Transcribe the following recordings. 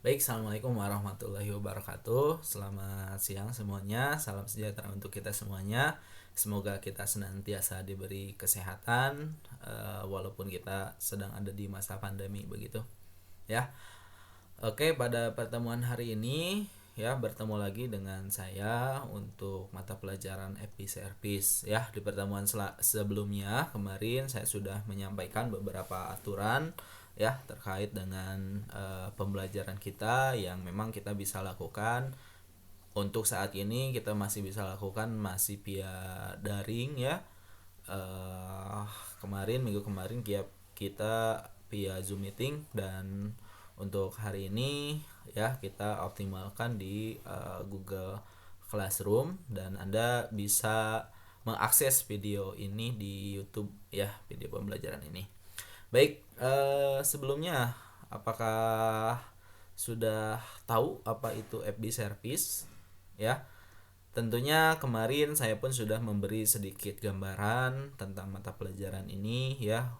Baik, Assalamualaikum warahmatullahi wabarakatuh. Selamat siang semuanya. Salam sejahtera untuk kita semuanya. Semoga kita senantiasa diberi kesehatan, walaupun kita sedang ada di masa pandemi begitu. Ya, oke, pada pertemuan hari ini ya bertemu lagi dengan saya untuk mata pelajaran Episervis. Ya, di pertemuan sebelumnya kemarin saya sudah menyampaikan beberapa aturan ya terkait dengan pembelajaran kita yang memang kita bisa lakukan. Untuk saat ini kita masih bisa lakukan masih via daring ya. eh Minggu kemarin kita via Zoom meeting, dan untuk hari ini ya kita optimalkan di Google Classroom, dan Anda bisa mengakses video ini di YouTube ya, video pembelajaran ini. Baik, sebelumnya apakah sudah tahu apa itu FB service ya? Tentunya kemarin saya pun sudah memberi sedikit gambaran tentang mata pelajaran ini ya,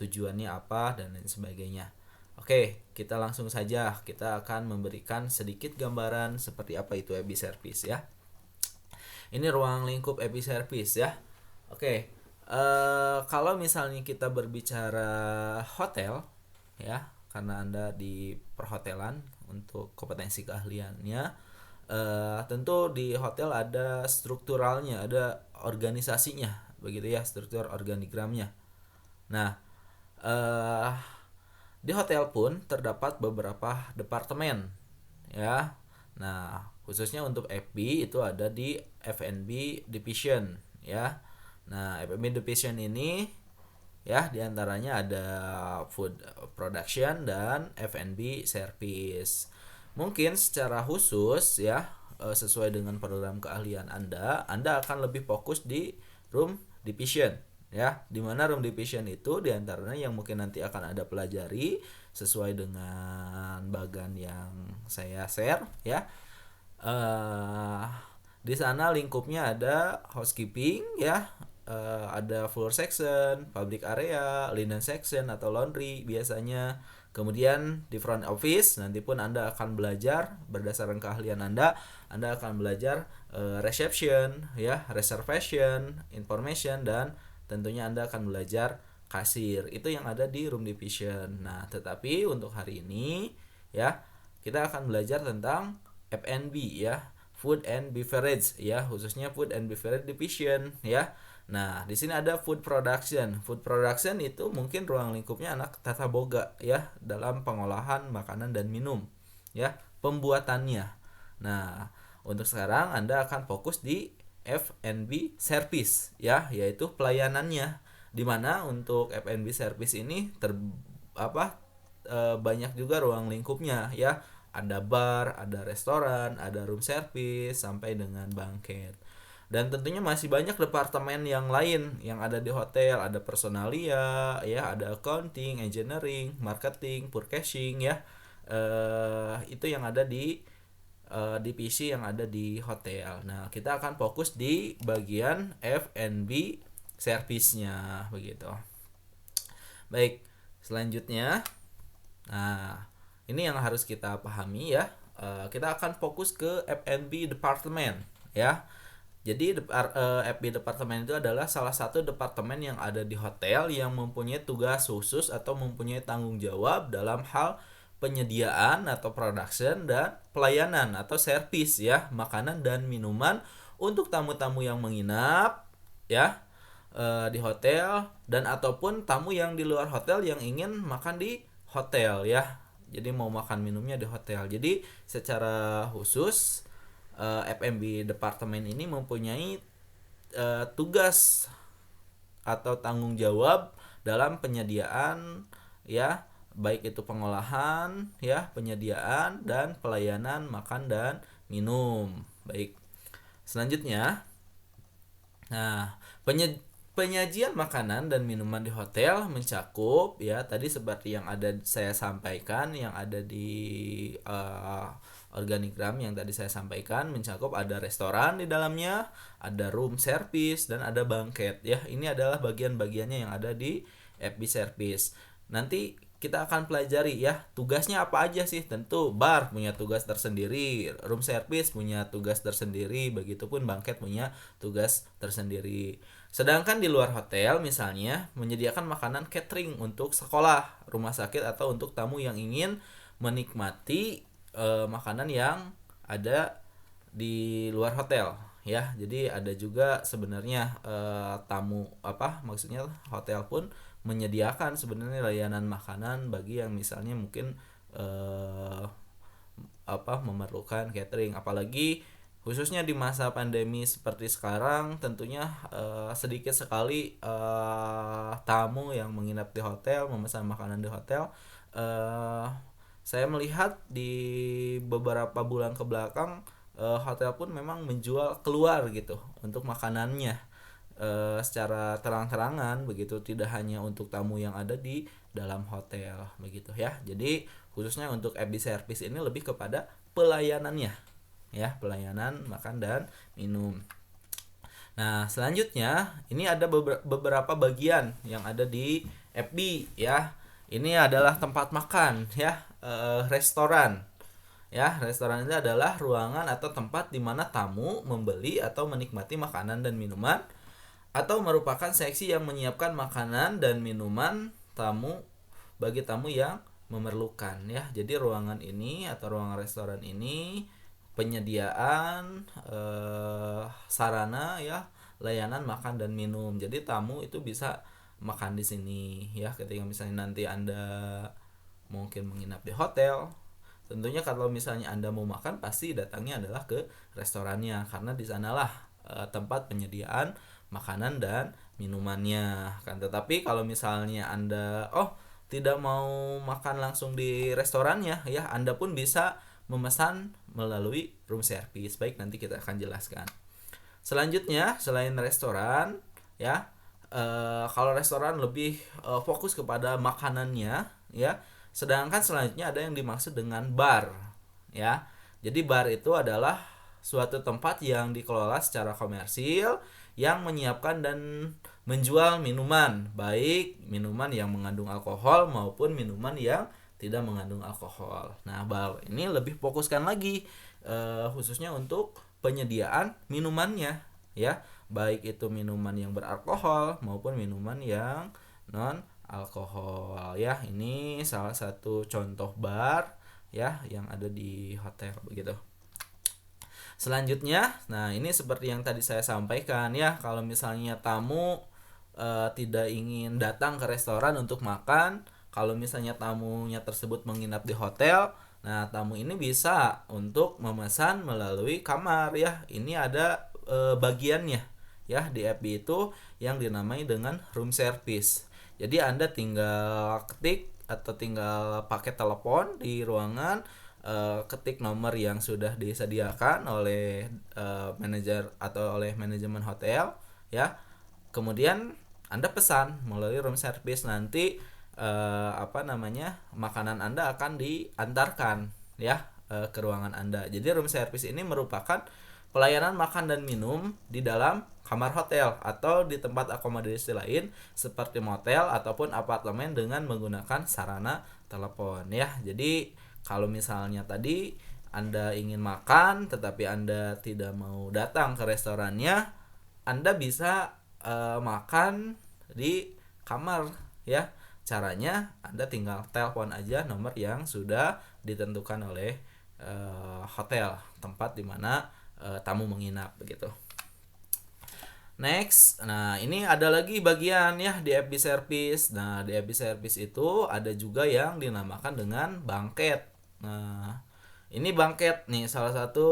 tujuannya apa dan lain sebagainya. Oke, kita langsung saja. Kita akan memberikan sedikit gambaran seperti apa itu FB service ya. Ini ruang lingkup episervis ya. Oke, kalau misalnya kita berbicara hotel ya, karena Anda di perhotelan untuk kompetensi keahliannya, tentu di hotel ada strukturalnya, ada organisasinya, begitu ya, struktur organigramnya. Nah, eh, di hotel pun terdapat beberapa departemen ya. Nah, khususnya untuk FB itu ada di F&B division ya. Nah, F&B division ini ya diantaranya ada food production dan F&B service. Mungkin secara khusus ya, sesuai dengan program keahlian Anda akan lebih fokus di room division ya, dimana room division itu diantaranya yang mungkin nanti akan ada pelajari sesuai dengan bagan yang saya share ya. eh di sana lingkupnya ada housekeeping ya, ada floor section, public area, linen section atau laundry biasanya. Kemudian di front office nanti pun Anda akan belajar berdasarkan keahlian Anda akan belajar reception ya, reservation, information, dan tentunya Anda akan belajar kasir. Itu yang ada di room division. Nah, tetapi untuk hari ini ya, kita akan belajar tentang F&B ya, food and beverage ya, khususnya food and beverage division ya. Nah, di sini ada food production. Food production itu mungkin ruang lingkupnya anak tata boga ya, dalam pengolahan makanan dan minum ya, pembuatannya. Nah, untuk sekarang Anda akan fokus di F&B service ya, yaitu pelayanannya. Dimana untuk F&B service ini banyak juga ruang lingkupnya ya. Ada bar, ada restoran, ada room service sampai dengan banquet. Dan tentunya masih banyak departemen yang lain yang ada di hotel, ada personalia ya, ada accounting, engineering, marketing, purchasing ya. Itu yang ada di divisi yang ada di hotel. Nah, kita akan fokus di bagian F&B service-nya begitu. Baik, selanjutnya. Nah, ini yang harus kita pahami ya. Kita akan fokus ke F&B department ya. Jadi F&B department itu adalah salah satu departemen yang ada di hotel yang mempunyai tugas khusus atau mempunyai tanggung jawab dalam hal penyediaan atau production dan pelayanan atau service ya, makanan dan minuman untuk tamu-tamu yang menginap ya, di hotel, dan ataupun tamu yang di luar hotel yang ingin makan di hotel ya. Jadi mau makan minumnya di hotel. Jadi secara khusus F&B departemen ini mempunyai tugas atau tanggung jawab dalam penyediaan ya, baik itu pengolahan ya, penyediaan dan pelayanan makan dan minum. Baik. Selanjutnya, nah, penyajian makanan dan minuman di hotel mencakup ya tadi seperti yang ada saya sampaikan, yang ada di organigram yang tadi saya sampaikan, mencakup ada restoran di dalamnya, ada room service, dan ada banquet ya. Ini adalah bagian-bagiannya yang ada di FB service. Nanti kita akan pelajari ya tugasnya apa aja sih. Tentu bar punya tugas tersendiri, room service punya tugas tersendiri, begitupun banquet punya tugas tersendiri. Sedangkan di luar hotel misalnya menyediakan makanan catering untuk sekolah, rumah sakit atau untuk tamu yang ingin menikmati makanan yang ada di luar hotel ya. Jadi ada juga sebenarnya tamu apa maksudnya hotel pun menyediakan sebenarnya layanan makanan bagi yang misalnya mungkin memerlukan catering, apalagi khususnya di masa pandemi seperti sekarang tentunya sedikit sekali tamu yang menginap di hotel memesan makanan di hotel. Saya melihat di beberapa bulan ke belakang hotel pun memang menjual keluar gitu untuk makanannya secara terang-terangan begitu, tidak hanya untuk tamu yang ada di dalam hotel begitu ya. Jadi khususnya untuk FB service ini lebih kepada pelayanannya ya, pelayanan makan dan minum. Nah, selanjutnya ini ada beberapa bagian yang ada di FB ya. Ini adalah tempat makan ya, restoran. Ya, restoran ini adalah ruangan atau tempat di mana tamu membeli atau menikmati makanan dan minuman, atau merupakan seksi yang menyiapkan makanan dan minuman tamu bagi tamu yang memerlukan ya. Jadi ruangan ini atau ruangan restoran ini penyediaan sarana ya, layanan makan dan minum. Jadi tamu itu bisa makan di sini ya. Ketika misalnya nanti Anda mungkin menginap di hotel, tentunya kalau misalnya Anda mau makan pasti datangnya adalah ke restorannya, karena di sanalah tempat penyediaan makanan dan minumannya kan. Tetapi kalau misalnya Anda tidak mau makan langsung di restorannya ya, Anda pun bisa memesan melalui room service. Baik, nanti kita akan jelaskan. Selanjutnya selain restoran ya, kalau restoran lebih fokus kepada makanannya ya. Sedangkan selanjutnya ada yang dimaksud dengan bar ya. Jadi bar itu adalah suatu tempat yang dikelola secara komersil yang menyiapkan dan menjual minuman, baik minuman yang mengandung alkohol maupun minuman yang tidak mengandung alkohol. Nah, bar ini lebih fokuskan lagi khususnya untuk penyediaan minumannya ya, baik itu minuman yang beralkohol maupun minuman yang non alkohol ya. Ini salah satu contoh bar ya yang ada di hotel begitu. Selanjutnya, nah ini seperti yang tadi saya sampaikan ya, kalau misalnya tamu tidak ingin datang ke restoran untuk makan, kalau misalnya tamunya tersebut menginap di hotel, nah tamu ini bisa untuk memesan melalui kamar ya. Ini ada bagiannya ya di FB itu yang dinamai dengan room service. Jadi Anda tinggal ketik atau tinggal pakai telepon di ruangan, ketik nomor yang sudah disediakan oleh manajer atau oleh manajemen hotel ya. Kemudian Anda pesan melalui room service, nanti makanan Anda akan diantarkan ya ke ruangan Anda. Jadi room service ini merupakan pelayanan makan dan minum di dalam kamar hotel atau di tempat akomodasi lain seperti motel ataupun apartemen dengan menggunakan sarana telepon ya. Jadi kalau misalnya tadi Anda ingin makan tetapi Anda tidak mau datang ke restorannya, Anda bisa makan di kamar ya. Caranya Anda tinggal telepon aja nomor yang sudah ditentukan oleh hotel tempat di mana tamu menginap begitu. Next, nah ini ada lagi bagian ya di FB service. Nah, di FB service itu ada juga yang dinamakan dengan banquet. Nah, ini banquet nih salah satu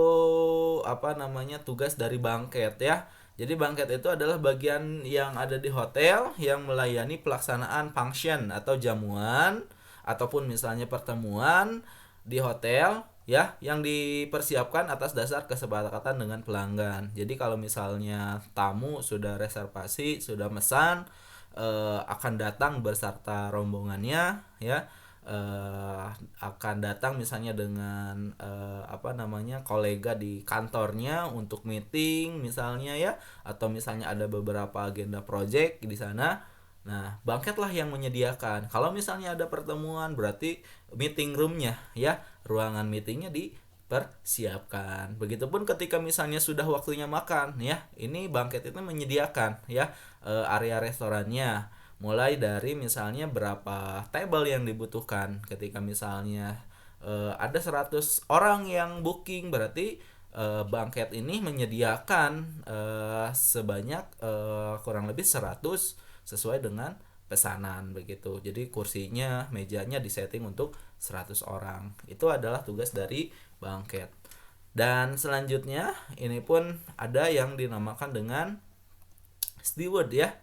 tugas dari banquet ya. Jadi banquet itu adalah bagian yang ada di hotel yang melayani pelaksanaan function atau jamuan ataupun misalnya pertemuan di hotel ya, yang dipersiapkan atas dasar kesepakatan dengan pelanggan. Jadi kalau misalnya tamu sudah reservasi, sudah mesan, akan datang beserta rombongannya ya, akan datang misalnya dengan kolega di kantornya untuk meeting misalnya ya, atau misalnya ada beberapa agenda project di sana. Nah, bangketlah yang menyediakan. Kalau misalnya ada pertemuan, berarti meeting roomnya ya, ruangan meetingnya dipersiapkan. Begitupun ketika misalnya sudah waktunya makan ya, ini bangket itu menyediakan ya area restorannya. Mulai dari misalnya berapa table yang dibutuhkan. Ketika misalnya ada 100 orang yang booking, berarti bangket ini menyediakan sebanyak kurang lebih 100 sesuai dengan pesanan begitu. Jadi kursinya, mejanya disetting untuk 100 orang. Itu adalah tugas dari bangket. Dan selanjutnya ini pun ada yang dinamakan dengan steward ya.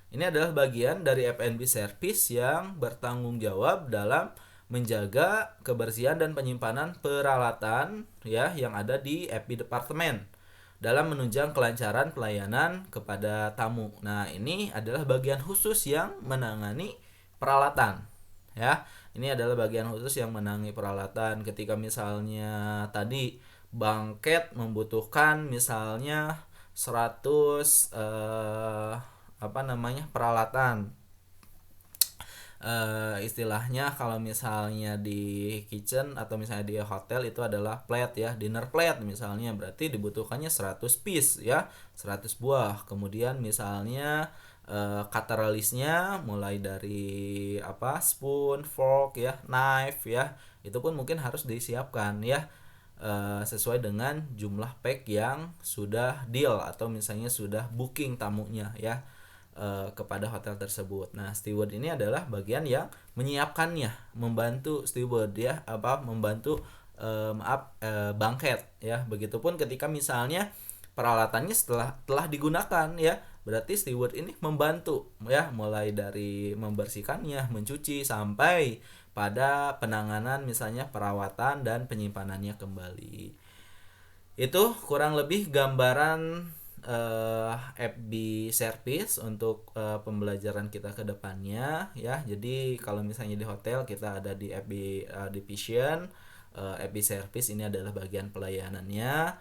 Ini adalah bagian dari F&B service yang bertanggung jawab dalam menjaga kebersihan dan penyimpanan peralatan ya yang ada di F&B departemen dalam menunjang kelancaran pelayanan kepada tamu. Nah, ini adalah bagian khusus yang menangani peralatan. Ya, ini adalah bagian khusus yang menangani peralatan. Ketika misalnya tadi bangket membutuhkan misalnya 100 peralatan, istilahnya kalau misalnya di kitchen atau misalnya di hotel itu adalah plate ya, dinner plate misalnya, berarti dibutuhkannya 100 piece ya, 100 buah. Kemudian misalnya cutlery-nya mulai dari spoon, fork ya, knife ya, itu pun mungkin harus disiapkan ya sesuai dengan jumlah pack yang sudah deal atau misalnya sudah booking tamunya ya kepada hotel tersebut. Nah, steward ini adalah bagian yang menyiapkannya, membantu steward ya, membantu bangket ya. Begitupun ketika misalnya peralatannya setelah telah digunakan ya, berarti steward ini membantu ya, mulai dari membersihkannya, mencuci sampai pada penanganan misalnya perawatan dan penyimpanannya kembali. Itu kurang lebih gambaran FB service untuk pembelajaran kita ke depannya ya. Jadi kalau misalnya di hotel kita ada di FB division, FB service ini adalah bagian pelayanannya.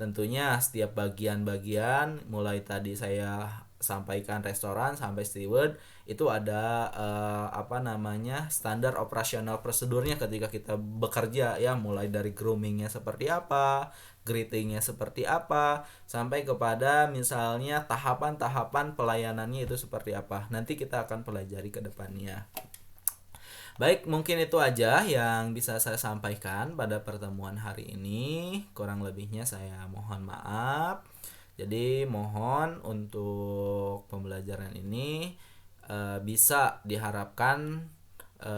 Tentunya setiap bagian-bagian mulai tadi saya sampaikan restoran sampai steward itu ada standar operasional prosedurnya ketika kita bekerja ya, mulai dari groomingnya seperti apa, greetingnya seperti apa, sampai kepada misalnya tahapan-tahapan pelayanannya itu seperti apa. Nanti kita akan pelajari ke depannya. Baik, mungkin itu aja yang bisa saya sampaikan pada pertemuan hari ini. Kurang lebihnya saya mohon maaf. Jadi mohon untuk pembelajaran ini bisa diharapkan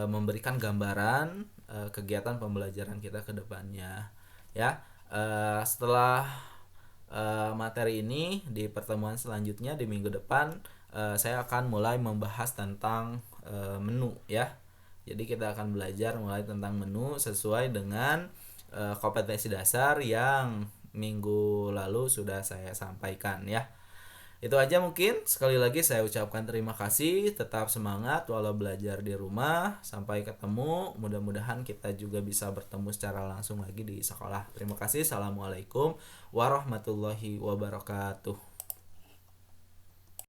memberikan gambaran kegiatan pembelajaran kita ke depannya. Ya, setelah materi ini di pertemuan selanjutnya di minggu depan saya akan mulai membahas tentang menu ya. Jadi kita akan belajar mulai tentang menu sesuai dengan kompetensi dasar yang minggu lalu sudah saya sampaikan ya. Itu aja mungkin. Sekali lagi saya ucapkan terima kasih. Tetap semangat walau belajar di rumah. Sampai ketemu. Mudah-mudahan kita juga bisa bertemu secara langsung lagi di sekolah. Terima kasih. Assalamualaikum warahmatullahi wabarakatuh.